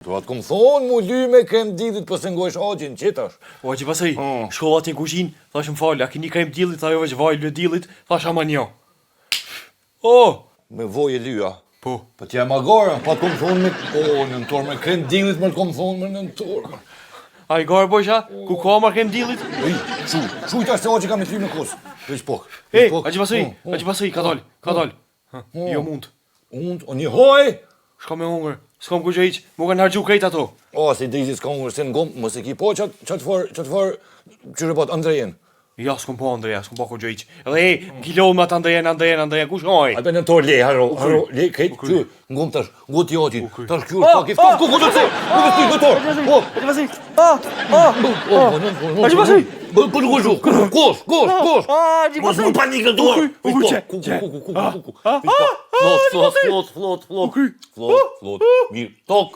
Do atë kom thonë mu ly me krem dillit për se ngojsh agjin, qitash. O, që pasaj, shkova atë në kushin, thash më falë, a keni krem dillit, tha jo veç vaj lë dillit, thash ama njo. O! Me voj e lyja. Po. Po t'ja magara, pa t'kom thonë me... O, në nëtor me krem dillit, më t'kom thonë me në nëtor. A i garë bojsha, ku ka ma krem dillit? Ej, shujta se agjë ka me ty me kus. Veç pok. E, a që pasaj, ka dal. Jo mund. Unë, o një hoj! Shka me hongër, s'kam ku që iq, mu kanë hargju krejt ato. O, si dizi s'ka hongër, se në gomë, mos e ki po qatë farë, qërë pat Andrejen. Ja, s'kom po Andreja, s'kom po ku që iq. Edhe e, kilo me atë Andrejen, kush hoj? Ape në tor le, haro, le, krejt, që, në gomë tash, ngot t'i ati, tash kjo, pa kifton, ku të të, ku të të tor, o, A që pasaj, a që pasaj, për në goshu, kosh, mos më panik në tor, flot, mirë, tok,